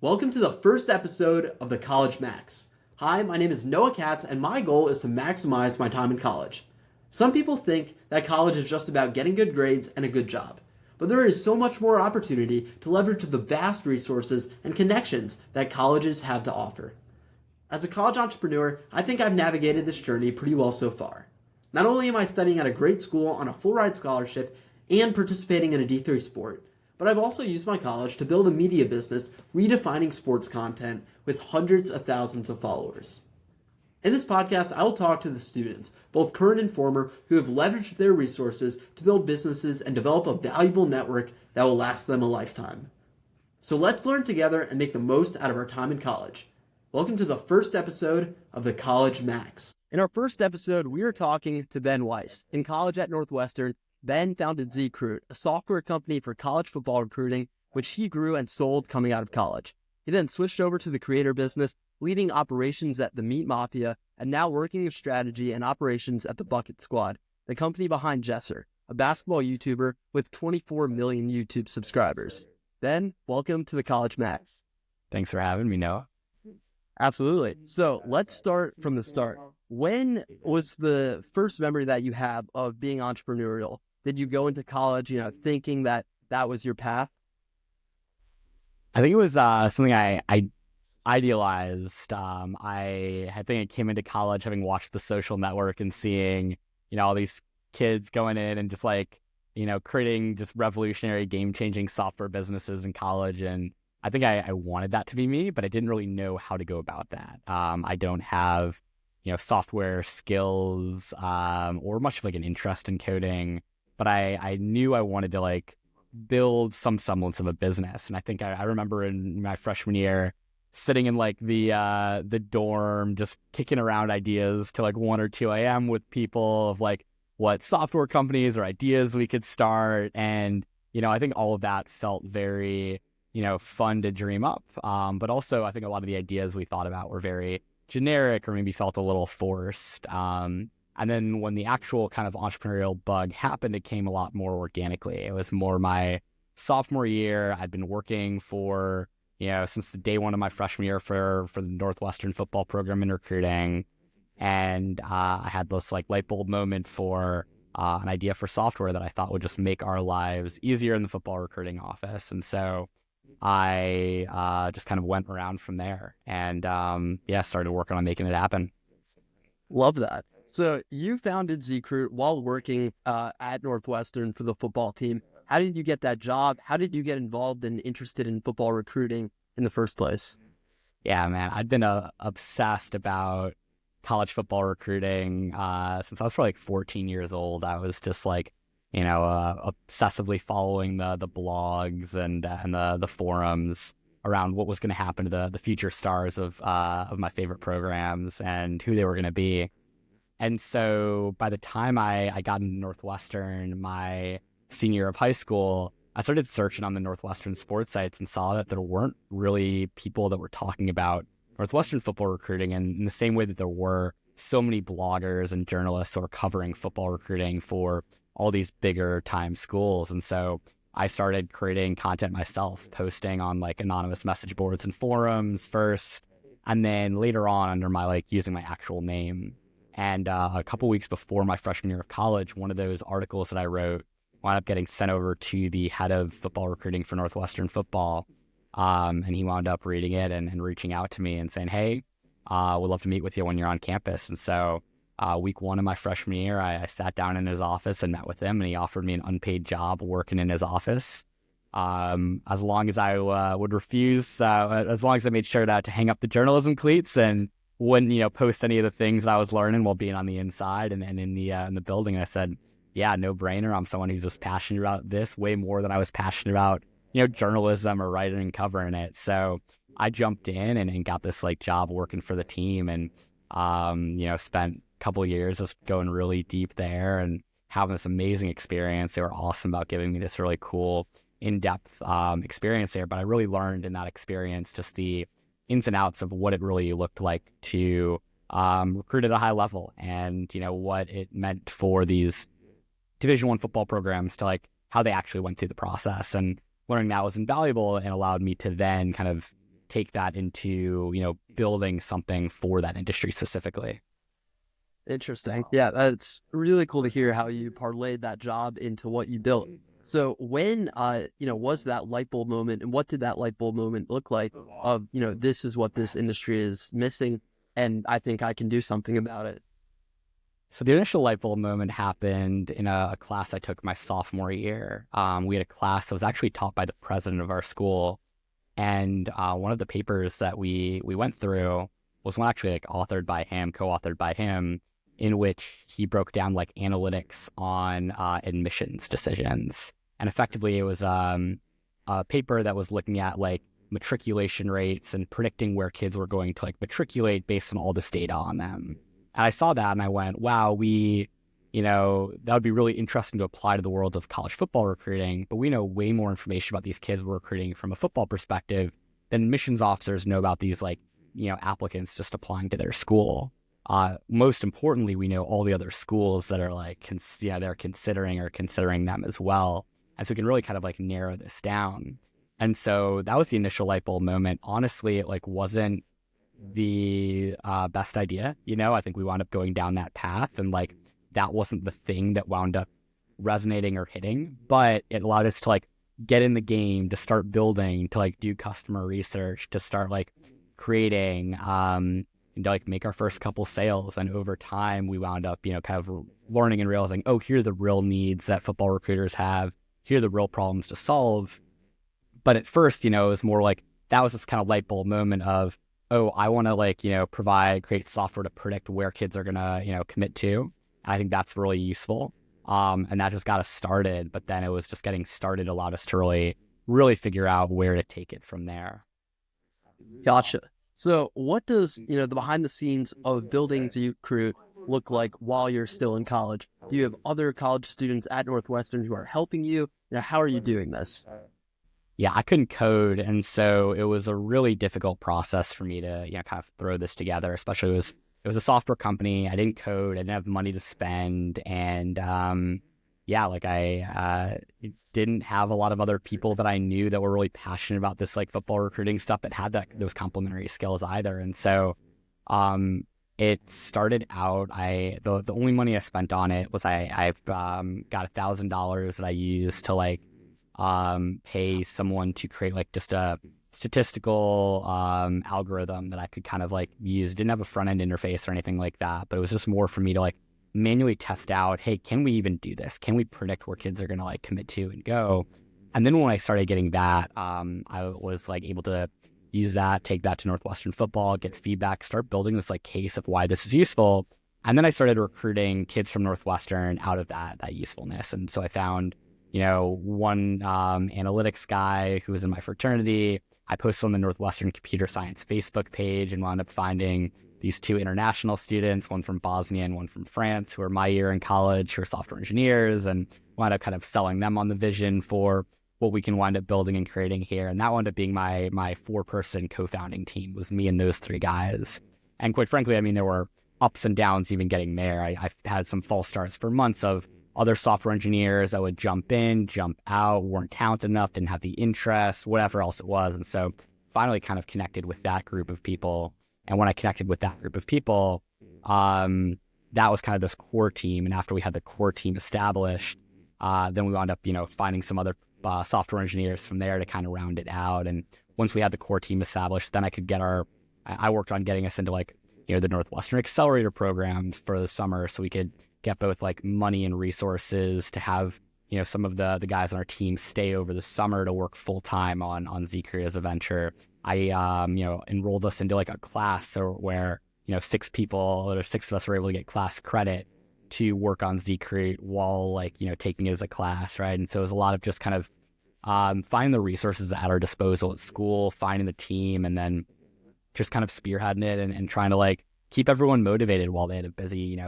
Welcome to the first episode of the College Max. Hi, my name is Noah Katz, and my goal is to maximize my time in college. Some people think that college is just about getting good grades and a good job, but there is so much more opportunity to leverage the vast resources and connections that colleges have to offer. As a college entrepreneur, I think I've navigated this journey pretty well so far. Not only am I studying at a great school on a full ride scholarship and participating in a D3 sport, but I've also used my college to build a media business redefining sports content with hundreds of thousands of followers. In this podcast, I will talk to the students, both current and former, who have leveraged their resources to build businesses and develop a valuable network that will last them a lifetime. So let's learn together and make the most out of our time in college. Welcome to the first episode of the College Max. In our first episode, we are talking to Ben Weiss. In college at Northwestern, Ben founded ZCruit, a software company for college football recruiting, which he grew and sold coming out of college. He then switched over to the creator business, leading operations at the Meat Mafia, and now working in strategy and operations at the Bucket Squad, the company behind Jesser, a basketball YouTuber with 24 million YouTube subscribers. Ben, welcome to the College Max. Thanks for having me, Noah. Absolutely. So let's start from the start. When was the first memory that you have of being entrepreneurial? Did you go into college, thinking that was your path? I think it was something I idealized. I think I came into college having watched The Social Network and seeing, all these kids going in and just creating just revolutionary, game-changing software businesses in college. And I think I wanted that to be me, but I didn't really know how to go about that. I don't have, software skills or much of an interest in coding, but I knew I wanted to build some semblance of a business. And I think I remember in my freshman year sitting in the dorm, just kicking around ideas till 1 or 2 a.m. with people of what software companies or ideas we could start. And, I think all of that felt very, fun to dream up. But also I think a lot of the ideas we thought about were very generic or maybe felt a little forced. And then when the actual kind of entrepreneurial bug happened, it came a lot more organically. It was more my sophomore year. I'd been working for, since the day one of my freshman year for the Northwestern football program in recruiting. And I had this light bulb moment for an idea for software that I thought would just make our lives easier in the football recruiting office. And so I just kind of went around from there and started working on making it happen. Love that. So you founded ZCruit while working at Northwestern for the football team. How did you get that job? How did you get involved and interested in football recruiting in the first place? Yeah, man, I'd been obsessed about college football recruiting since I was probably 14 years old. I was just obsessively following the blogs and the forums around what was going to happen to the future stars of my favorite programs and who they were going to be. And so by the time I got into Northwestern, my senior year of high school, I started searching on the Northwestern sports sites and saw that there weren't really people that were talking about Northwestern football recruiting in the same way that there were so many bloggers and journalists who were covering football recruiting for all these bigger time schools. And so I started creating content myself, posting on anonymous message boards and forums first, and then later on under my using my actual name. And a couple weeks before my freshman year of college, one of those articles that I wrote wound up getting sent over to the head of football recruiting for Northwestern football. And he wound up reading it and reaching out to me and saying, hey, we'd love to meet with you when you're on campus. And so week one of my freshman year, I sat down in his office and met with him, and he offered me an unpaid job working in his office. As long as I would refuse, as long as I made sure to hang up the journalism cleats and wouldn't, post any of the things that I was learning while being on the inside and in the building. I said, yeah, no brainer. I'm someone who's just passionate about this way more than I was passionate about, journalism or writing and covering it. So I jumped in and got this job working for the team and, spent a couple of years just going really deep there and having this amazing experience. They were awesome about giving me this really cool in-depth experience there. But I really learned in that experience just the ins and outs of what it really looked like to recruit at a high level and, what it meant for these Division I football programs to how they actually went through the process. And learning that was invaluable and allowed me to then kind of take that into, building something for that industry specifically. Interesting. Yeah, that's really cool to hear how you parlayed that job into what you built. So when, was that light bulb moment, and what did that light bulb moment look like of, this is what this industry is missing, and I think I can do something about it? So the initial light bulb moment happened in a class I took my sophomore year. We had a class that was actually taught by the president of our school. And one of the papers that we went through was one actually like co-authored by him, in which he broke down like analytics on admissions decisions. And effectively it was a paper that was looking at like matriculation rates and predicting where kids were going to like matriculate based on all this data on them. And I saw that and I went, wow, that would be really interesting to apply to the world of college football recruiting, but we know way more information about these kids we're recruiting from a football perspective than admissions officers know about these applicants just applying to their school. Most importantly, we know all the other schools that are they're considering them as well. And so we can really kind of like narrow this down. And so that was the initial light bulb moment. Honestly, it wasn't the best idea. I think we wound up going down that path, and that wasn't the thing that wound up resonating or hitting, but it allowed us to get in the game, to start building, to do customer research, to start creating, and to make our first couple sales. And over time we wound up, kind of learning and realizing, oh, here are the real needs that football recruiters have. Here are the real problems to solve. But at first, it was more that was this kind of light bulb moment of, oh, I want to create software to predict where kids are going to, commit to. And I think that's really useful. And that just got us started. But then it was just getting started allowed us to really, really figure out where to take it from there. Gotcha. So what does, the behind the scenes of building ZCRUIT look like while you're still in college? Do you have other college students at Northwestern who are helping you? How are you doing this? Yeah, I couldn't code. And so it was a really difficult process for me to, kind of throw this together, especially it was a software company. I didn't code. I didn't have money to spend. And I didn't have a lot of other people that I knew that were really passionate about this football recruiting stuff that had those complementary skills either. And so it started out, the only money I spent on it was I've got $1,000 that I used to pay someone to create just a statistical algorithm that I could kind of use. Didn't have a front end interface or anything like that, but it was just more for me to manually test out, hey, can we even do this? Can we predict where kids are going to commit to and go? And then when I started getting that, I was able to use that, take that to Northwestern football, get feedback, start building this case of why this is useful. And then I started recruiting kids from Northwestern out of that usefulness. And so I found one analytics guy who was in my fraternity. I posted on the Northwestern Computer Science Facebook page and wound up finding these two international students, one from Bosnia and one from France, who are my year in college, who are software engineers, and wound up kind of selling them on the vision for what we can wind up building and creating here. And that wound up being my 4-person co-founding team, was me and those 3 guys. And quite frankly, I mean, there were ups and downs even getting there. I've had some false starts for months of other software engineers that would jump in, jump out, weren't talented enough, didn't have the interest, whatever else it was. And so finally kind of connected with that group of people. And when I connected with that group of people, that was kind of this core team. And after we had the core team established, then we wound up, finding some other software engineers from there to kind of round it out. And once we had the core team established, then I worked on getting us into the Northwestern Accelerator programs for the summer, so we could get both money and resources to have some of the guys on our team stay over the summer to work full time on ZCRUIT as a venture. I enrolled us into a class where 6 of us were able to get class credit to work on ZCRUIT while taking it as a class, right? And so it was a lot of just kind of finding the resources at our disposal at school, finding the team, and just kind of spearheading it and trying to keep everyone motivated while they had a busy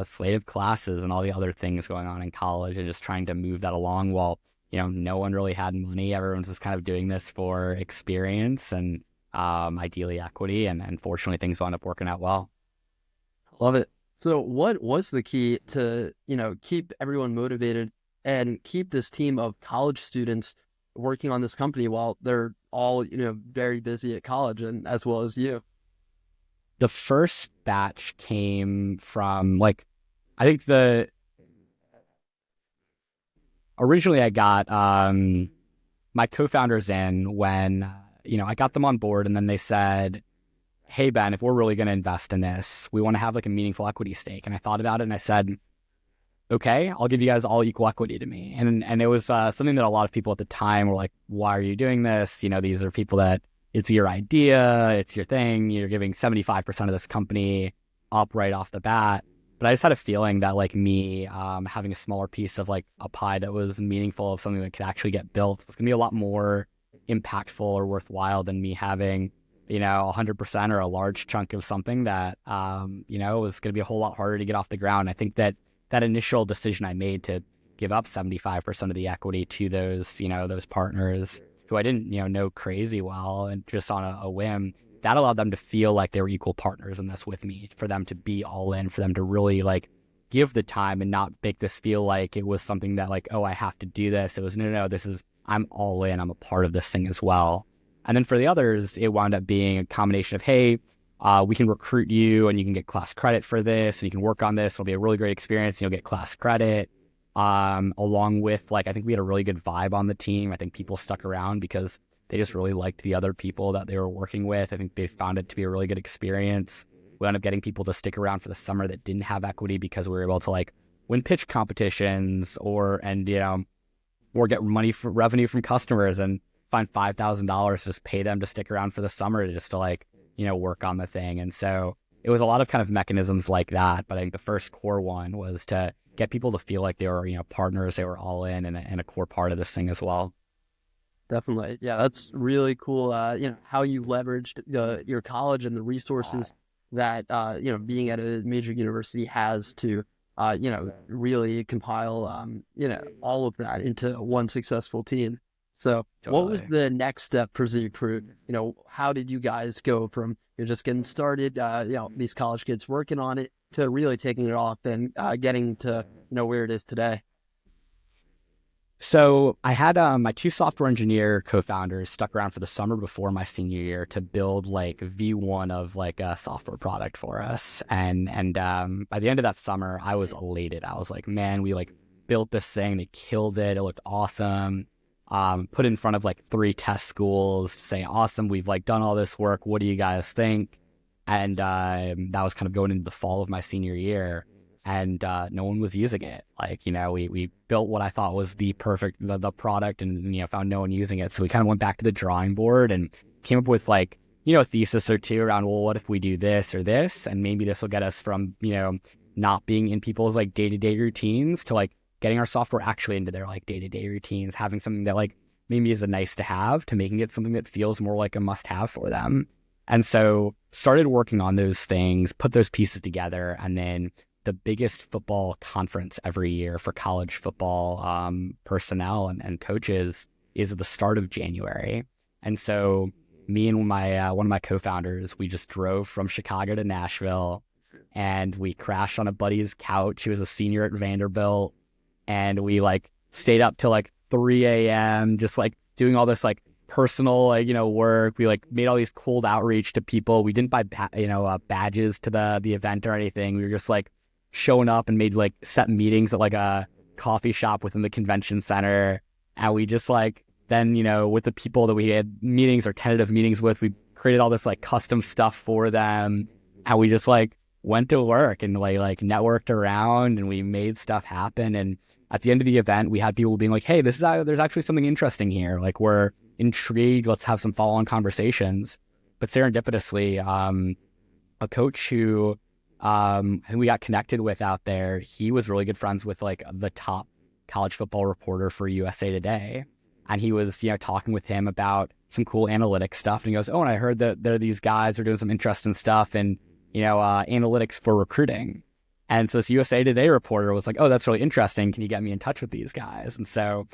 slate of classes and all the other things going on in college, and just trying to move that along while no one really had money. Everyone's just kind of doing this for experience and ideally equity, and fortunately things wound up working out well. Love it. So what was the key to keep everyone motivated and keep this team of college students working on this company while they're all, very busy at college and as well as you? The first batch came from like, I think the originally I got my co-founders in when I got them on board, and then they said, hey Ben, if we're really going to invest in this, we want to have like a meaningful equity stake. And I thought about it and I said, okay, I'll give you guys all equal equity to me. And it was something that a lot of people at the time were like, why are you doing this? These are people that it's your idea, it's your thing, you're giving 75% of this company up right off the bat. But I just had a feeling that like me having a smaller piece of like a pie that was meaningful, of something that could actually get built, was going to be a lot more impactful or worthwhile than me having 100% or a large chunk of something that was going to be a whole lot harder to get off the ground. I think that initial decision I made to give up 75% of the equity to those partners who I didn't know crazy well, and just on a whim, that allowed them to feel like they were equal partners in this with me, for them to be all in, for them to really like give the time and not make this feel like it was something that like, oh, I have to do this. It was no, this is, I'm all in, I'm a part of this thing as well. And then for the others, it wound up being a combination of, hey, we can recruit you and you can get class credit for this and you can work on this. It'll be a really great experience and you'll get class credit. Along with like, I think we had a really good vibe on the team. I think people stuck around because they just really liked the other people that they were working with. I think they found it to be a really good experience. We ended up getting people to stick around for the summer that didn't have equity because we were able to like win pitch competitions or get money for revenue from customers and find $5,000, just pay them to stick around for the summer to just to like, work on the thing. And so it was a lot of kind of mechanisms like that. But I think the first core one was to get people to feel like they were, partners, they were all in and a core part of this thing as well. Definitely. Yeah, that's really cool. How you leveraged your college and the resources that, being at a major university has to, really compile, all of that into one successful team. So Totally. What was the next step for Z Crew? How did you guys go from you're just getting started, these college kids working on it, to really taking it off and getting to, where it is today? So I had my two software engineer co-founders stuck around for the summer before my senior year to build like V1 of like a software product for us. And by the end of that summer, I was elated. I was like, man, we like built this thing. They killed it. It looked awesome. Put in front of like 3 test schools saying, awesome, we've like done all this work. What do you guys think? And that was kind of going into the fall of my senior year. And no one was using it. Like, we built what I thought was the perfect, the product and, found no one using it. So we kind of went back to the drawing board and came up with like, a thesis or two around, well, what if we do this or this? And maybe this will get us from, not being in people's like day-to-day routines to like getting our software actually into their like day-to-day routines, having something that like maybe is a nice to have to making it something that feels more like a must have for them. And so started working on those things, put those pieces together, and then the biggest football conference every year for college football personnel and coaches is at the start of January. And so me and my one of my co-founders, we just drove from Chicago to Nashville and we crashed on a buddy's couch. He was a senior at Vanderbilt. And we like stayed up till like 3 a.m. just like doing all this like personal work. We like made all these cold outreach to people. We didn't buy badges to the event or anything. We were just like showing up and made like set meetings at like a coffee shop within the convention center. And we just like then with the people that we had meetings or tentative meetings with, we created all this like custom stuff for them. And we just like went to work and like networked around and we made stuff happen. And at the end of the event, we had people being like, hey, there's actually something interesting here. Like, we're intrigued. Let's have some follow-on conversations. But serendipitously, a coach who we got connected with out there, he was really good friends with like the top college football reporter for USA Today. And he was, talking with him about some cool analytics stuff. And he goes, oh, and I heard that there are these guys who are doing some interesting stuff and analytics for recruiting. And so this USA Today reporter was like, oh, that's really interesting. Can you get me in touch with these guys? And so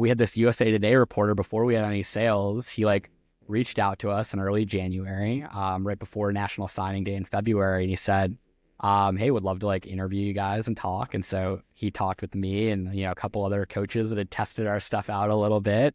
we had this USA Today reporter before we had any sales. He like reached out to us in early January, right before National Signing Day in February. And he said, hey, would love to like interview you guys and talk. And so he talked with me and, a couple other coaches that had tested our stuff out a little bit.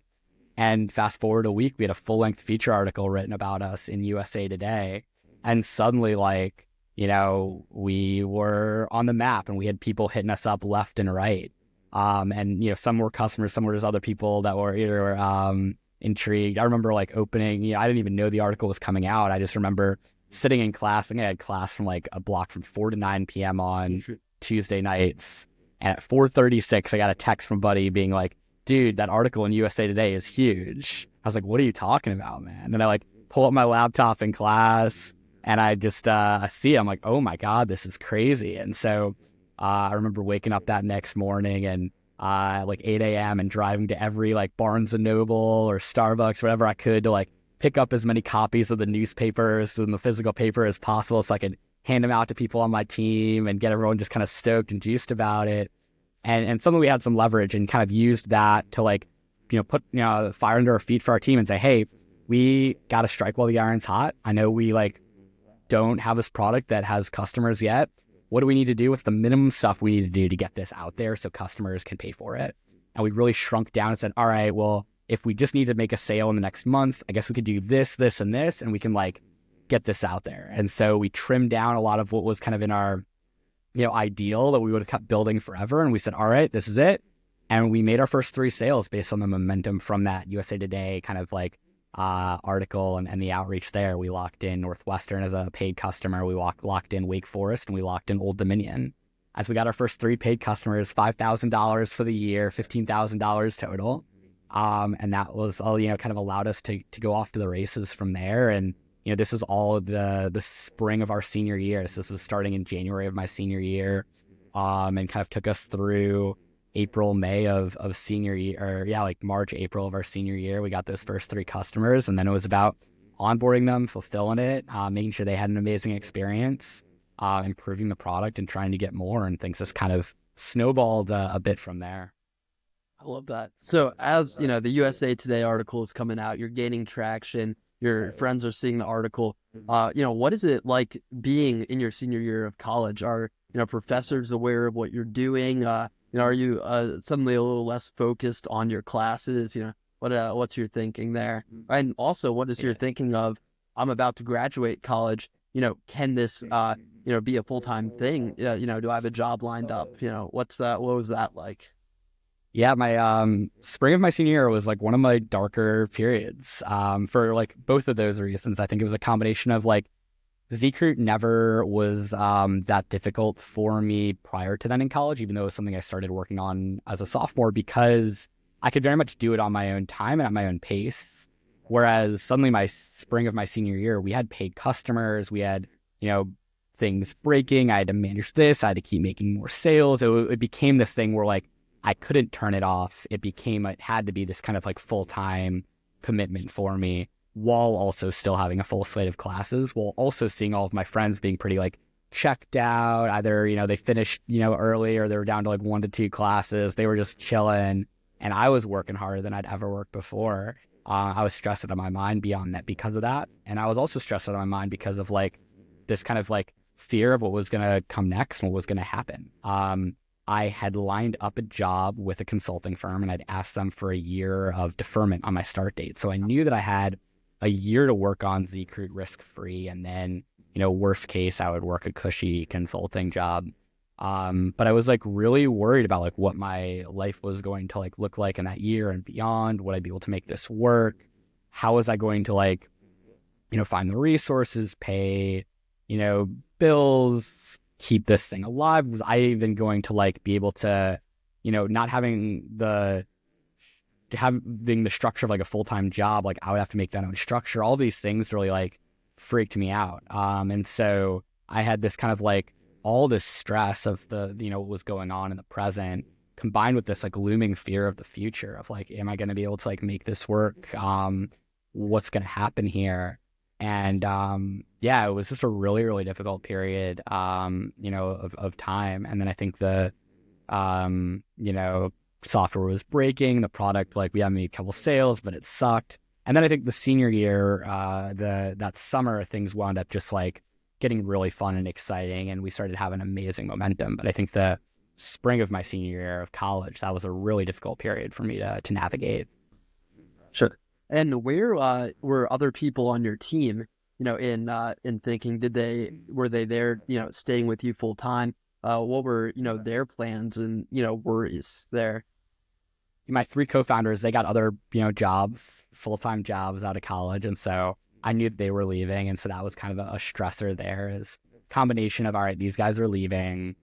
And fast forward a week, we had a full-length feature article written about us in USA Today. And suddenly, like, we were on the map and we had people hitting us up left and right. And, some were customers, some were just other people that were either intrigued. I remember like opening, I didn't even know the article was coming out. I just remember sitting in class. I think I had class from like a block from 4 to 9 p.m. on Tuesday nights. And at 4:36, I got a text from Buddy being like, dude, that article in USA Today is huge. I was like, what are you talking about, man? And I like pull up my laptop in class and I just I see it. I'm like, oh my God, this is crazy. And so I remember waking up that next morning and like 8 a.m. and driving to every like Barnes and Noble or Starbucks, whatever I could to like pick up as many copies of the newspapers and the physical paper as possible so I could hand them out to people on my team and get everyone just kind of stoked and juiced about it. And suddenly we had some leverage and kind of used that to like, put, fire under our feet for our team and say, hey, we got to strike while the iron's hot. I know we like don't have this product that has customers yet. What do we need to do? What's the minimum stuff we need to do to get this out there so customers can pay for it? And we really shrunk down and said, all right, well, if we just need to make a sale in the next month, I guess we could do this, this, and this, and we can like get this out there. And so we trimmed down a lot of what was kind of in our, ideal that we would have kept building forever. And we said, all right, this is it. And we made our first 3 sales based on the momentum from that USA Today kind of like article and the outreach there. We locked in Northwestern as a paid customer. We locked in Wake Forest and we locked in Old Dominion. As we got our first 3 paid customers, $5,000 for the year, $15,000 total. And that was all, kind of allowed us to go off to the races from there. And, this was all the spring of our senior year. So this was starting in January of my senior year, and kind of took us through April, May of senior year, or like March, April of our senior year. We got those first 3 customers, and then it was about onboarding them, fulfilling it, making sure they had an amazing experience, improving the product and trying to get more, and things just kind of snowballed a bit from there. I love that. So as, the USA Today article is coming out, you're gaining traction, your friends are seeing the article. What is it like being in your senior year of college? Are, professors aware of what you're doing? Are you suddenly a little less focused on your classes? What's your thinking there? And also, what is your thinking of, I'm about to graduate college, can this, be a full-time thing? Do I have a job lined up? What was that like? Yeah, my spring of my senior year was like one of my darker periods for like both of those reasons. I think it was a combination of like ZCruit never was that difficult for me prior to then in college, even though it was something I started working on as a sophomore, because I could very much do it on my own time and at my own pace. Whereas suddenly my spring of my senior year, we had paid customers, we had, things breaking, I had to manage this, I had to keep making more sales. It became this thing where like I couldn't turn it off. It had to be this kind of like full-time commitment for me, while also still having a full slate of classes, while also seeing all of my friends being pretty like checked out. Either, they finished, early, or they were down to like 1 to 2 classes. They were just chilling. And I was working harder than I'd ever worked before. I was stressed out of my mind beyond that because of that. And I was also stressed out of my mind because of like this kind of like fear of what was going to come next and what was going to happen. I had lined up a job with a consulting firm and I'd asked them for a year of deferment on my start date. So I knew that I had a year to work on ZCruit risk-free, and then, worst case, I would work a cushy consulting job. But I was like really worried about like what my life was going to like look like in that year and beyond. Would I be able to make this work? How was I going to like, find the resources, pay, bills, keep this thing alive? Was I even going to like be able to, not having the structure of like a full-time job, like I would have to make that own structure. All these things really like freaked me out. And so I had this kind of like all this stress of the, what was going on in the present, combined with this like looming fear of the future of like, am I going to be able to like make this work? What's going to happen here? And it was just a really, really difficult period, of time. And then I think the, software was breaking, the product, like we had made a couple sales, but it sucked. And then I think the senior year, that summer, things wound up just like getting really fun and exciting, and we started having amazing momentum. But I think the spring of my senior year of college, that was a really difficult period for me to navigate. Sure. And where were other people on your team, in thinking, were they there, staying with you full time? What were, their plans and, worries there? My three co-founders, they got other, jobs, full-time jobs out of college. And so I knew that they were leaving. And so that was kind of a stressor there is combination of, all right, these guys are leaving.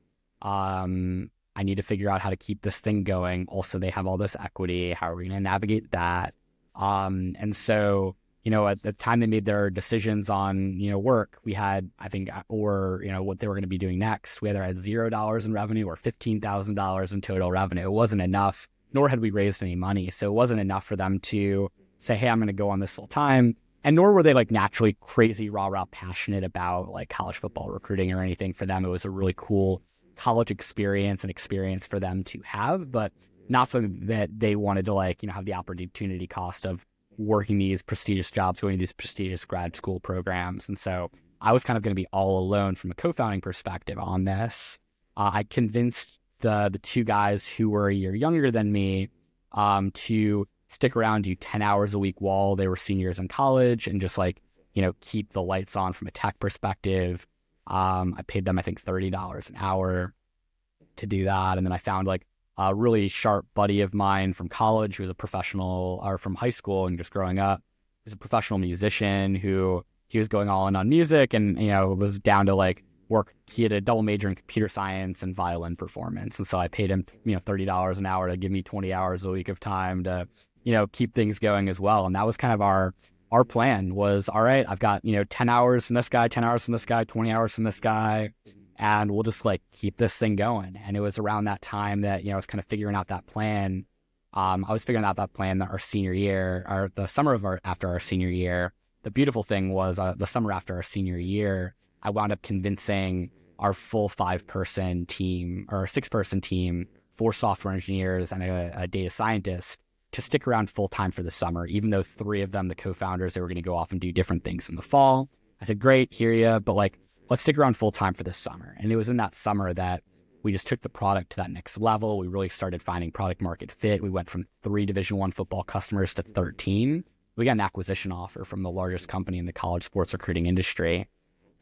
I need to figure out how to keep this thing going. Also, they have all this equity. How are we going to navigate that? And so, at the time they made their decisions on, work, we had, I think, or, what they were going to be doing next. We either had $0 in revenue or $15,000 in total revenue. It wasn't enough, nor had we raised any money. So it wasn't enough for them to say, hey, I'm going to go on this full time. And nor were they like naturally crazy, rah, passionate about like college football recruiting or anything. For them, it was a really cool college experience for them to have, but not something that they wanted to like, have the opportunity cost of working these prestigious jobs, going to these prestigious grad school programs. And so I was kind of going to be all alone from a co-founding perspective on this. I convinced the two guys who were a year younger than me to stick around, do 10 hours a week while they were seniors in college and just like, keep the lights on from a tech perspective. I paid them, I think, $30 an hour to do that. And then I found like a really sharp buddy of mine from college who was a professional, or from high school and just growing up. He was a professional musician who he was going all in on music and, was down to like work. He had a double major in computer science and violin performance. And so I paid him, $30 an hour to give me 20 hours a week of time to, keep things going as well. And that was kind of our plan was, all right, I've got, 10 hours from this guy, 10 hours from this guy, 20 hours from this guy, and we'll just like keep this thing going. And it was around that time that, I was kind of figuring out that plan. I was figuring out that plan that our senior year, or the summer after our senior year. The beautiful thing was the summer after our senior year, I wound up convincing our full 5-person team or 6-person team, 4 software engineers and a data scientist, to stick around full time for the summer, even though 3 of them, the co-founders, they were going to go off and do different things in the fall. I said, great, hear ya, but like, let's stick around full time for this summer. And it was in that summer that we just took the product to that next level. We really started finding product market fit. We went from 3 Division I football customers to 13. We got an acquisition offer from the largest company in the college sports recruiting industry.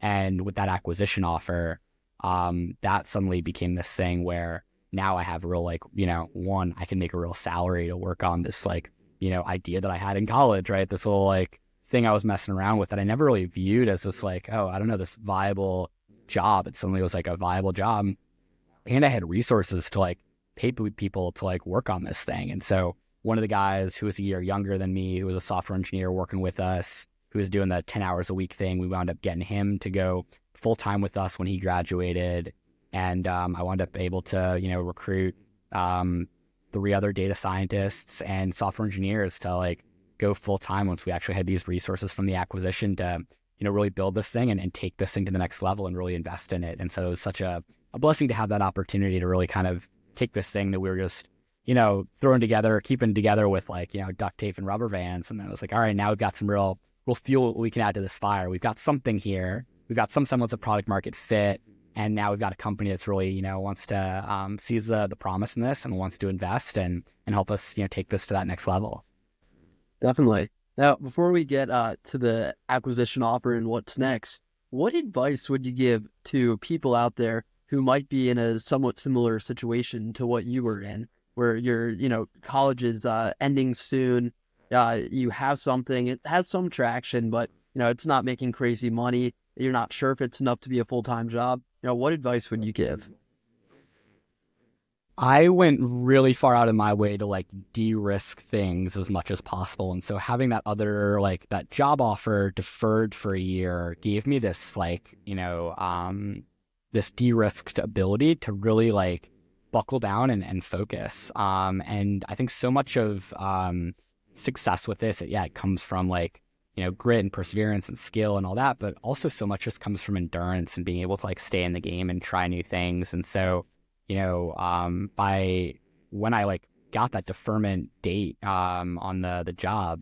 And with that acquisition offer, that suddenly became this thing where now I have a real, like, one, I can make a real salary to work on this, like, idea that I had in college, right? This little, like, thing I was messing around with that I never really viewed as this, like, oh, I don't know, this viable job. It suddenly was like a viable job. And I had resources to, like, pay people to, like, work on this thing. And so one of the guys who was a year younger than me, who was a software engineer working with us, who was doing the 10 hours a week thing, we wound up getting him to go full time with us when he graduated. And I wound up able to, recruit 3 other data scientists and software engineers to like go full time once we actually had these resources from the acquisition to, really build this thing and take this thing to the next level and really invest in it. And so it was such a blessing to have that opportunity to really kind of take this thing that we were just, throwing together, keeping together with like, duct tape and rubber bands. And then it was like, all right, now we've got some real fuel we can add to this fire. We've got something here. We've got some semblance of product market fit. And now we've got a company that's really, wants to sees the promise in this and wants to invest and help us, take this to that next level. Definitely. Now, before we get to the acquisition offer and what's next, what advice would you give to people out there who might be in a somewhat similar situation to what you were in, where your, college is ending soon, you have something, it has some traction, but, it's not making crazy money. You're not sure if it's enough to be a full-time job. What advice would you give? I went really far out of my way to like de-risk things as much as possible. And so having that other, like that job offer deferred for a year gave me this like, this de-risked ability to really like buckle down and focus. And I think so much of success with this, it comes from like, grit and perseverance and skill and all that, but also so much just comes from endurance and being able to like stay in the game and try new things. And so, by when I like got that deferment date on the job,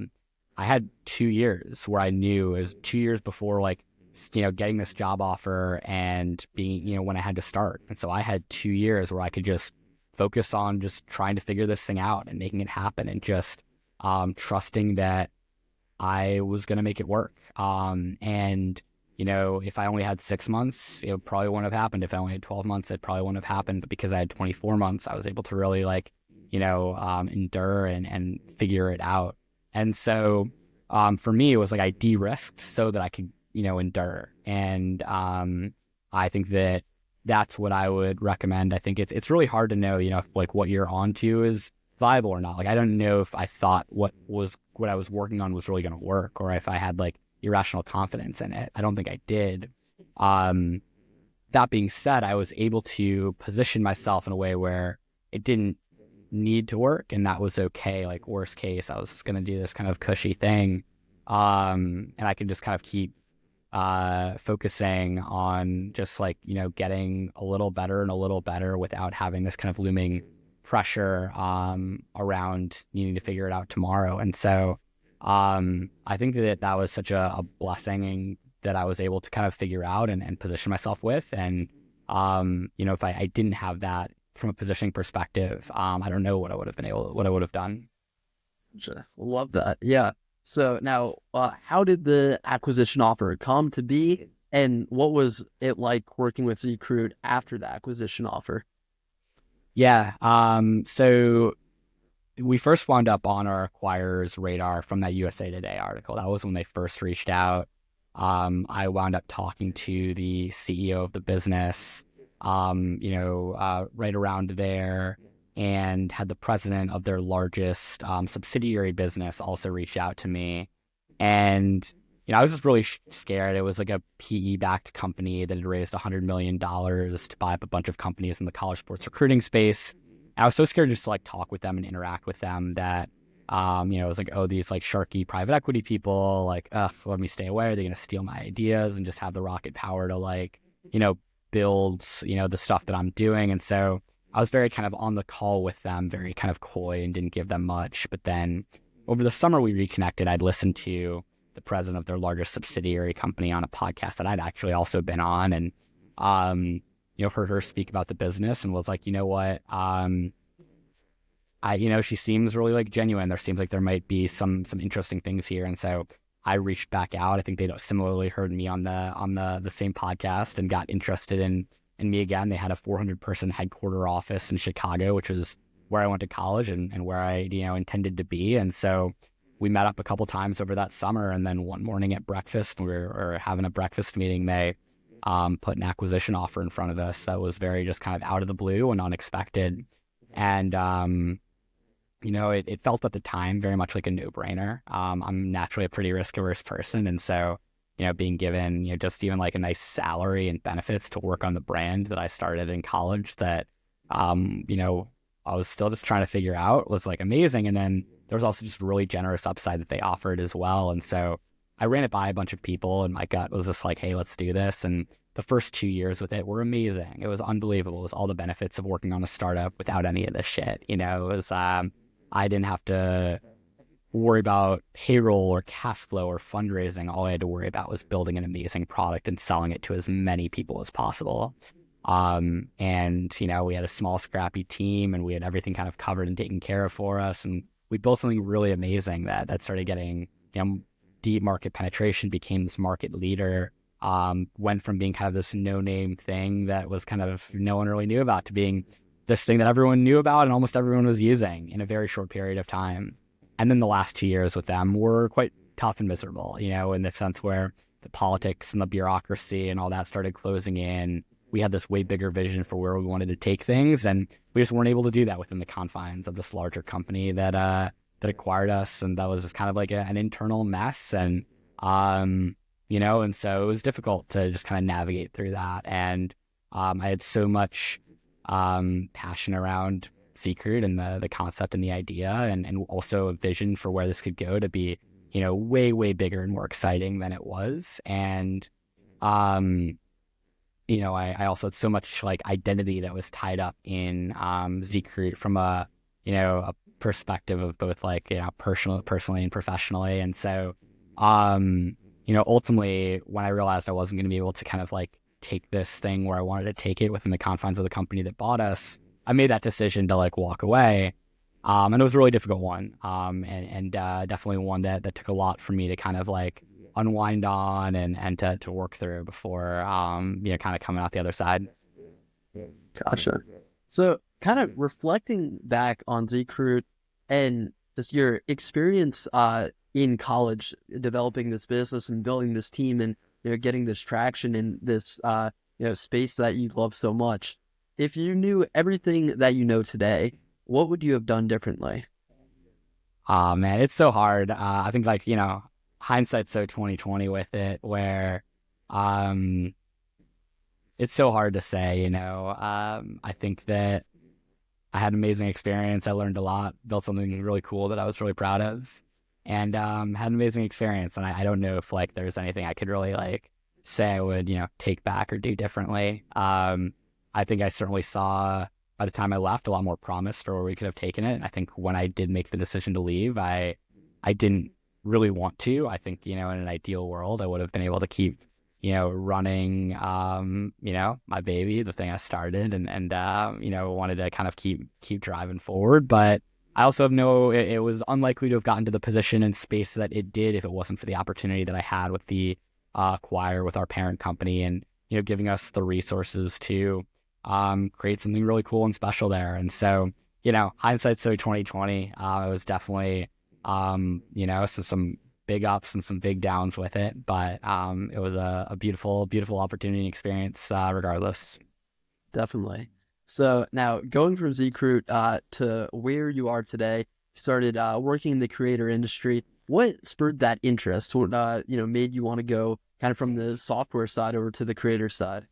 I had 2 years where I knew it was 2 years before like, getting this job offer and being, when I had to start. And so I had 2 years where I could just focus on just trying to figure this thing out and making it happen and just trusting that I was going to make it work. And, if I only had 6 months, it probably wouldn't have happened. If I only had 12 months, it probably wouldn't have happened. But because I had 24 months, I was able to really endure and figure it out. And so for me, it was like I de-risked so that I could, endure. And I think that that's what I would recommend. I think it's really hard to know, if like what you're onto is viable or not. Like I don't know if I thought what I was working on was really going to work, or if I had like irrational confidence in it. I don't think I did. That being said, I was able to position myself in a way where it didn't need to work, and that was okay. Like worst case, I was just going to do this kind of cushy thing, and I could just kind of keep focusing on just like getting a little better and a little better without having this kind of looming pressure around needing to figure it out tomorrow. And so I think that was such a blessing that I was able to kind of figure out and position myself with. And if I didn't have that from a positioning perspective, I don't know what I would have done. Love that. Yeah. So now, how did the acquisition offer come to be, and what was it like working with ZCruit after the acquisition offer? Yeah. So we first wound up on our acquirer's radar from that USA Today article. That was when they first reached out. I wound up talking to the CEO of the business, right around there, and had the president of their largest subsidiary business also reach out to me. And, I was just really scared. It was like a PE-backed company that had raised $100 million to buy up a bunch of companies in the college sports recruiting space. And I was so scared just to like talk with them and interact with them that, it was like, oh, these like sharky private equity people, like, let me stay away. Are they going to steal my ideas and just have the rocket power to like, build, the stuff that I'm doing? And so I was very kind of on the call with them, very kind of coy, and didn't give them much. But then over the summer we reconnected. I'd listened to the president of their largest subsidiary company on a podcast that I'd actually also been on, and heard her speak about the business, and was like, you know what, she seems really like genuine. There seems like there might be some interesting things here. And so I reached back out. I think they similarly heard me on the same podcast and got interested in me again. They had a 400-person headquarter office in Chicago, which was where I went to college and where I, intended to be. And so we met up a couple times over that summer. And then one morning at breakfast, we were having a breakfast meeting. They put an acquisition offer in front of us that was very just kind of out of the blue and unexpected. And, it felt at the time very much like a no-brainer. I'm naturally a pretty risk-averse person. And so, being given, just even like a nice salary and benefits to work on the brand that I started in college that, I was still just trying to figure out was like amazing. And then there was also just really generous upside that they offered as well. And so I ran it by a bunch of people, and my gut was just like, hey, let's do this. And the first 2 years with it were amazing. It was unbelievable. It was all the benefits of working on a startup without any of this shit. It was, I didn't have to worry about payroll or cash flow or fundraising. All I had to worry about was building an amazing product and selling it to as many people as possible. And, we had a small, scrappy team, and we had everything kind of covered and taken care of for us. And we built something really amazing that started getting, deep market penetration, became this market leader, went from being kind of this no-name thing that was kind of no one really knew about to being this thing that everyone knew about and almost everyone was using in a very short period of time. And then the last 2 years with them were quite tough and miserable, in the sense where the politics and the bureaucracy and all that started closing in. We had this way bigger vision for where we wanted to take things, and we just weren't able to do that within the confines of this larger company that acquired us. And that was just kind of like an internal mess. And, and so it was difficult to just kind of navigate through that. And I had so much passion around ZCruit and the concept and the idea, and also a vision for where this could go to be, way, way bigger and more exciting than it was. And, I also had so much like identity that was tied up in ZCruit from a perspective of both like, personally and professionally. And so, ultimately when I realized I wasn't going to be able to kind of like take this thing where I wanted to take it within the confines of the company that bought us, I made that decision to like walk away. And it was a really difficult one. And definitely one that took a lot for me to kind of like unwind on and to work through before, kind of coming out the other side. Gotcha. So, kind of reflecting back on Zcruit and just your experience in college, developing this business and building this team, and getting this traction in this space that you love so much. If you knew everything that you know today, what would you have done differently? Man, it's so hard. I think like, hindsight's so 2020 with it, where it's so hard to say, I think that I had an amazing experience. I learned a lot, built something really cool that I was really proud of, and had an amazing experience. And I don't know if like there's anything I could really like say I would, take back or do differently. I think I certainly saw by the time I left a lot more promise for where we could have taken it. And I think when I did make the decision to leave, I didn't really want to. I think, in an ideal world, I would have been able to keep, running, my baby, the thing I started, and wanted to kind of keep driving forward. But I also have it was unlikely to have gotten to the position and space that it did if it wasn't for the opportunity that I had with the Acquire, with our parent company, and, giving us the resources to create something really cool and special there. And so, hindsight's so 2020. It was definitely, some big ups and some big downs with it, but it was a beautiful, beautiful opportunity and experience, regardless. Definitely. So now going from Zcruit to where you are today, started working in the creator industry. What spurred that interest? What made you want to go kind of from the software side over to the creator side?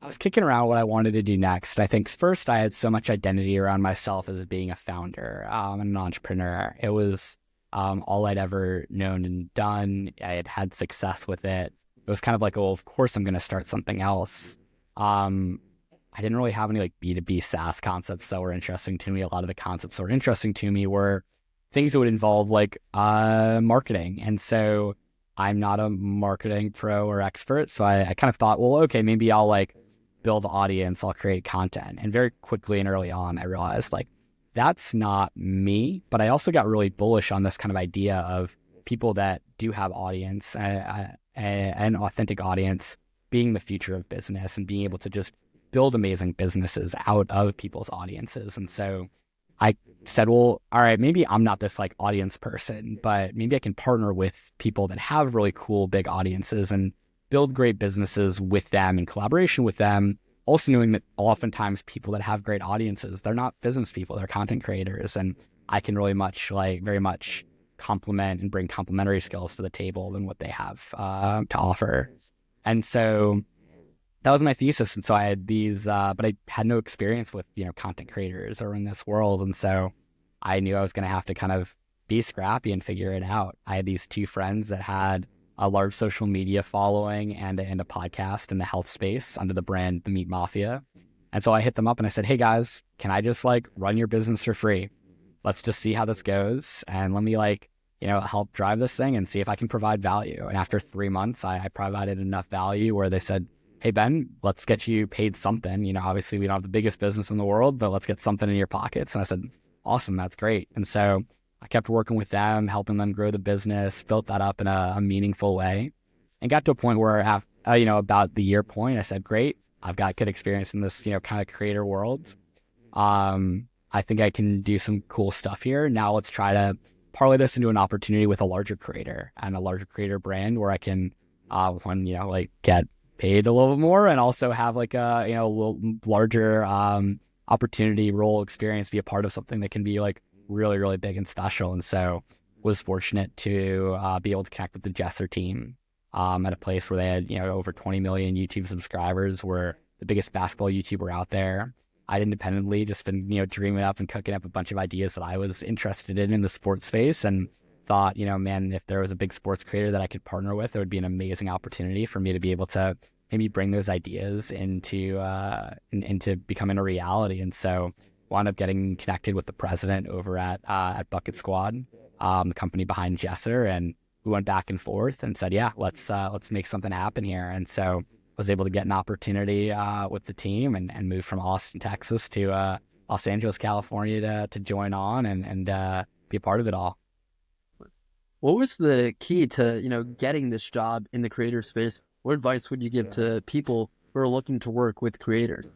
I was kicking around what I wanted to do next. I think first I had so much identity around myself as being a founder and an entrepreneur. It was all I'd ever known and done. I had had success with it. It was kind of like, well, of course I'm going to start something else. I didn't really have any like B2B SaaS concepts that were interesting to me. A lot of the concepts that were interesting to me were things that would involve like marketing. And so I'm not a marketing pro or expert. So I kind of thought, well, okay, maybe I'll like build audience, I'll create content. And very quickly and early on, I realized like, that's not me. But I also got really bullish on this kind of idea of people that do have audience, an authentic audience, being the future of business and being able to just build amazing businesses out of people's audiences. And so I said, well, all right, maybe I'm not this like audience person, but maybe I can partner with people that have really cool, big audiences and build great businesses with them in collaboration with them. Also knowing that oftentimes people that have great audiences, they're not business people, they're content creators. And I can really very much complement and bring complementary skills to the table than what they have to offer. And so that was my thesis. And so I had these, but I had no experience with, content creators or in this world. And so I knew I was going to have to kind of be scrappy and figure it out. I had these two friends that had a large social media following and a podcast in the health space under the brand The Meat Mafia. And so I hit them up and I said, hey guys, can I just like run your business for free? Let's just see how this goes. And let me help drive this thing and see if I can provide value. And after 3 months, I provided enough value where they said, hey, Ben, let's get you paid something. Obviously we don't have the biggest business in the world, but let's get something in your pockets. And I said, awesome, that's great. And so I kept working with them, helping them grow the business, built that up in a meaningful way, and got to a point where, about the year point, I said, great, I've got good experience in this, kind of creator world. I think I can do some cool stuff here. Now let's try to parlay this into an opportunity with a larger creator and a larger creator brand where I can, get paid a little bit more and also have like a, a little larger opportunity, role, experience, be a part of something that can be like really, really big and special. And so was fortunate to be able to connect with the Jesser team at a place where they had, over 20 million YouTube subscribers, were the biggest basketball YouTuber out there. I'd independently just been, dreaming up and cooking up a bunch of ideas that I was interested in the sports space, and thought, man, if there was a big sports creator that I could partner with, it would be an amazing opportunity for me to be able to maybe bring those ideas into becoming a reality. And so wound up getting connected with the president over at Bucket Squad, the company behind Jesser, and we went back and forth and said, yeah, let's make something happen here. And so was able to get an opportunity with the team and move from Austin, Texas to Los Angeles, California to join on and be a part of it all. What was the key to, getting this job in the creator space? What advice would you give to people who are looking to work with creators?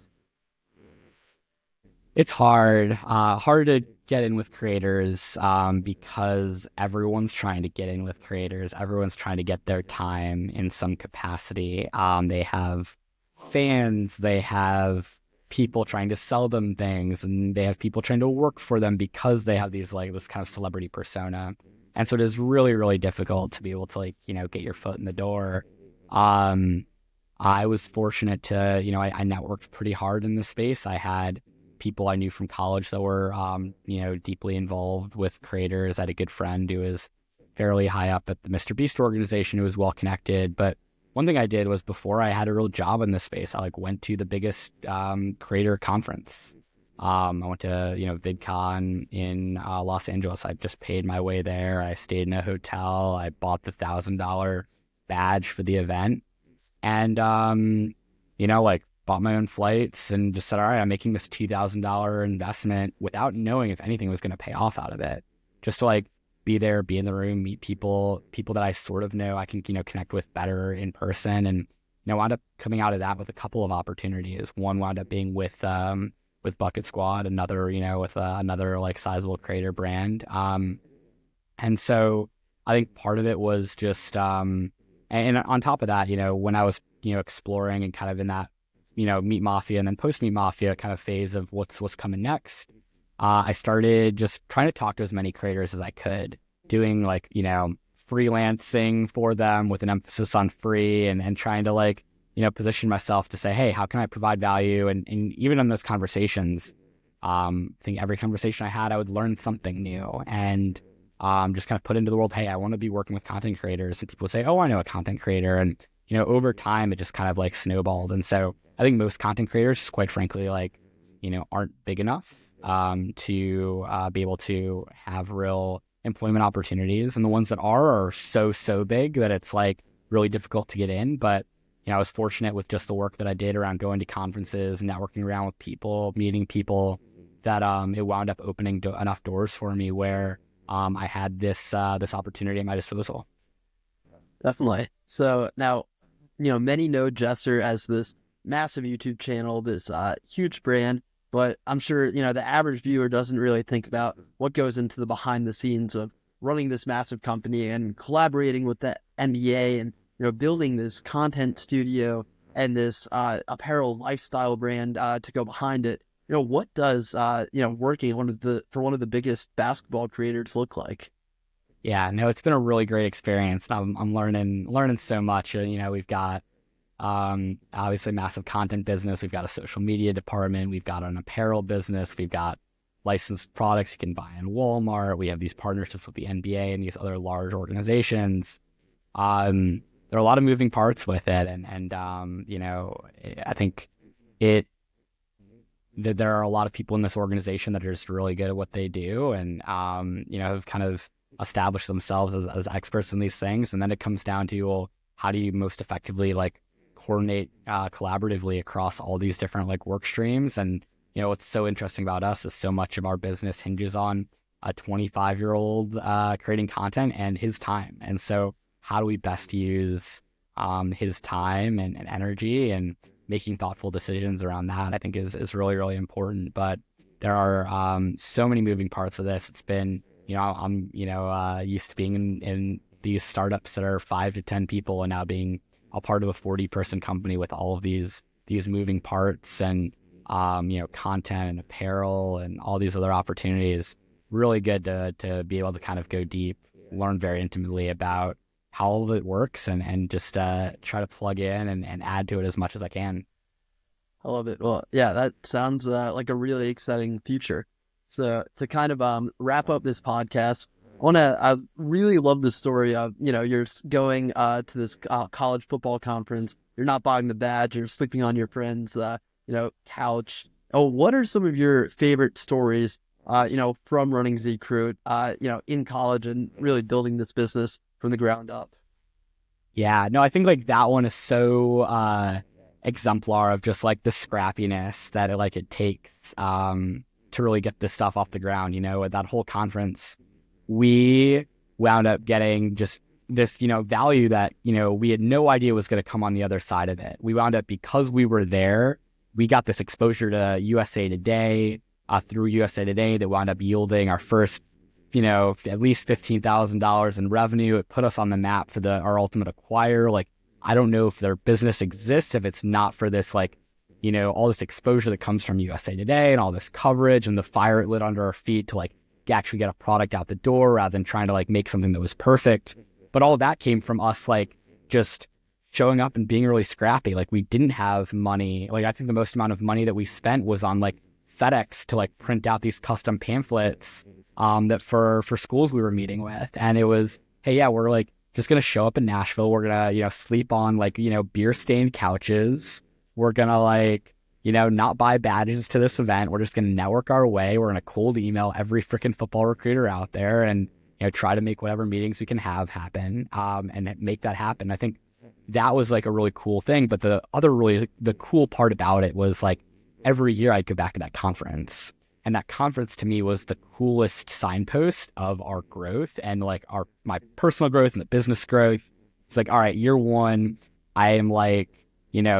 It's hard to get in with creators because everyone's trying to get in with creators. Everyone's trying to get their time in some capacity. They have fans, they have people trying to sell them things, and they have people trying to work for them because they have this kind of celebrity persona. And so it is really, really difficult to be able to get your foot in the door. I was fortunate to, I networked pretty hard in this space. I had people I knew from college that were, deeply involved with creators. I had a good friend who was fairly high up at the Mr. Beast organization who was well connected. But one thing I did was before I had a real job in this space, I went to the biggest creator conference. I went to, VidCon in Los Angeles. I just paid my way there. I stayed in a hotel. I bought the $1,000 badge for the event. And, bought my own flights and just said, all right, I'm making this $2,000 investment without knowing if anything was going to pay off out of it. Just to be there, be in the room, meet people that I sort of know I can, connect with better in person. And, wound up coming out of that with a couple of opportunities. One wound up being with Bucket Squad, another, with another sizable creator brand. And so I think part of it was just, and on top of that, when I was, exploring and kind of in that, Meat Mafia and then post Meat Mafia kind of phase of what's coming next, I started just trying to talk to as many creators as I could, doing freelancing for them with an emphasis on free and trying to position myself to say, hey, how can I provide value? And even in those conversations, I think every conversation I had, I would learn something new and just kind of put into the world, hey, I want to be working with content creators. And people would say, oh, I know a content creator. And, over time, it just kind of snowballed. And so I think most content creators, just quite frankly, aren't big enough to be able to have real employment opportunities. And the ones that are so big that it's really difficult to get in. But, I was fortunate with just the work that I did around going to conferences, networking around with people, meeting people, that it wound up opening enough doors for me where I had this opportunity at my disposal. Definitely. So now, many know Jesser as this massive YouTube channel, this huge brand, but I'm sure, the average viewer doesn't really think about what goes into the behind the scenes of running this massive company and collaborating with the NBA and, building this content studio and this apparel lifestyle brand to go behind it. What does, working for one of the biggest basketball creators look like? Yeah, no, it's been a really great experience. I'm learning so much. We've got obviously massive content business. We've got a social media department. We've got an apparel business. We've got licensed products you can buy in Walmart. We have these partnerships with the NBA and these other large organizations. There are a lot of moving parts with it, and I think that there are a lot of people in this organization that are just really good at what they do, and have kind of established themselves as experts in these things. And then it comes down to, well, how do you most effectively coordinate collaboratively across all these different work streams? And what's so interesting about us is so much of our business hinges on a 25-year-old creating content and his time. And so how do we best use his time and energy, and making thoughtful decisions around that, I think is really, really important. But there are so many moving parts of this. It's been, I'm used to being in these startups that are 5 to 10 people, and now being a part of a 40-person company with all of these moving parts and content and apparel and all these other opportunities. Really good to be able to kind of go deep, learn very intimately about how all of it works, and just try to plug in and add to it as much as I can. I love it. Well, yeah, that sounds like a really exciting future. So to kind of wrap up this podcast, I really love the story of, you're going to this college football conference. You're not buying the badge. You're sleeping on your friend's, couch. Oh, what are some of your favorite stories, from running Z-Crew, in college and really building this business from the ground up? Yeah, no, I think that one is so exemplar of just the scrappiness that it takes to really get this stuff off the ground. At that whole conference, we wound up getting just this, value that, we had no idea was going to come on the other side of it. We wound up, because we were there, we got this exposure to USA Today, through USA Today, that wound up yielding our first, at least $15,000 in revenue. It put us on the map for our ultimate acquire. Like, I don't know if their business exists if it's not for this, like, all this exposure that comes from USA Today and all this coverage and the fire it lit under our feet to like actually get a product out the door rather than trying to like make something that was perfect. But all of that came from us like just showing up and being really scrappy. Like, we didn't have money. Like, I think the most amount of money that we spent was on like FedEx to like print out these custom pamphlets that for schools we were meeting with. And it was, hey, yeah, we're like just going to show up in Nashville. We're going to, sleep on like, beer stained couches. We're going to like, not buy badges to this event. We're just going to network our way. We're going to cold email every freaking football recruiter out there and, try to make whatever meetings we can have happen, and make that happen. I think that was like a really cool thing. But the cool part about it was like every year I'd go back to that conference. And that conference to me was the coolest signpost of our growth and like my personal growth and the business growth. It's like, all right, year one, I am like,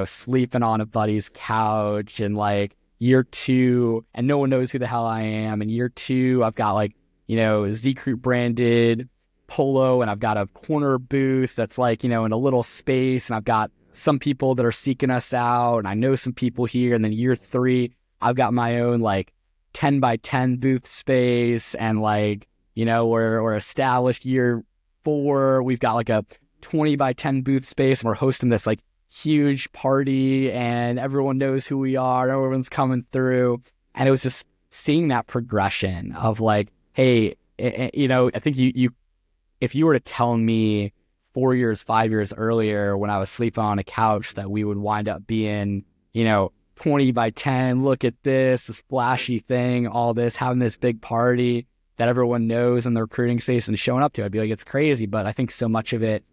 sleeping on a buddy's couch, and like year two, and no one knows who the hell I am. And year two, I've got like, Z-Crew branded polo, and I've got a corner booth that's like, in a little space, and I've got some people that are seeking us out, and I know some people here. And then year three, I've got my own like 10 by 10 booth space, and like, we're established. Year four, we've got like a 20 by 10 booth space, and we're hosting this like huge party, and everyone knows who we are. Everyone's coming through. And it was just seeing that progression of like, hey, I think if you were to tell me 4 years, 5 years earlier when I was sleeping on a couch that we would wind up being, 20 by 10, look at this flashy thing, all this, having this big party that everyone knows in the recruiting space and showing up to, I'd be like, it's crazy. But I think so much of it,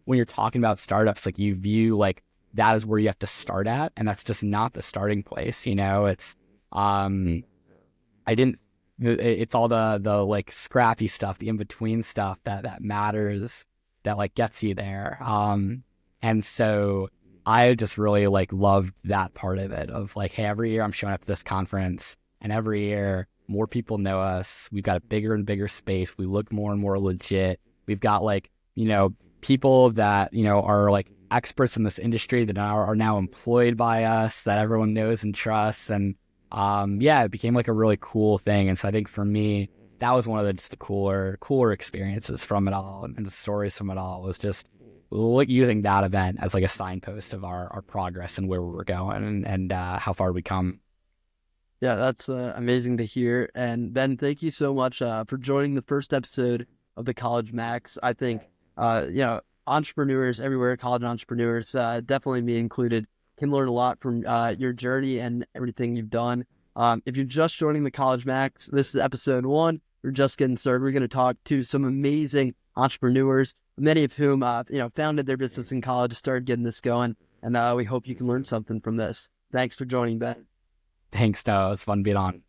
when you're talking about startups, like you view like that is where you have to start at. And that's just not the starting place. It's, it's all the like scrappy stuff, the in-between stuff that matters, that like gets you there. And so I just really like loved that part of it, of like, hey, every year I'm showing up to this conference, and every year more people know us. We've got a bigger and bigger space. We look more and more legit. We've got like, people that, are like experts in this industry that are now employed by us, that everyone knows and trusts. And it became like a really cool thing. And so I think for me, that was one of the cooler experiences from it all, and the stories from it all was just using that event as like a signpost of our progress and where we were going and how far we come. Yeah, that's amazing to hear. And Ben, thank you so much for joining the first episode of the College Max. I think, entrepreneurs everywhere, college entrepreneurs, definitely me included, can learn a lot from your journey and everything you've done. If you're just joining the College Max, this is episode 1. We're just getting started. We're going to talk to some amazing entrepreneurs, many of whom, founded their business in college, started getting this going. And we hope you can learn something from this. Thanks for joining, Ben. Thanks, Noah. It was fun being on.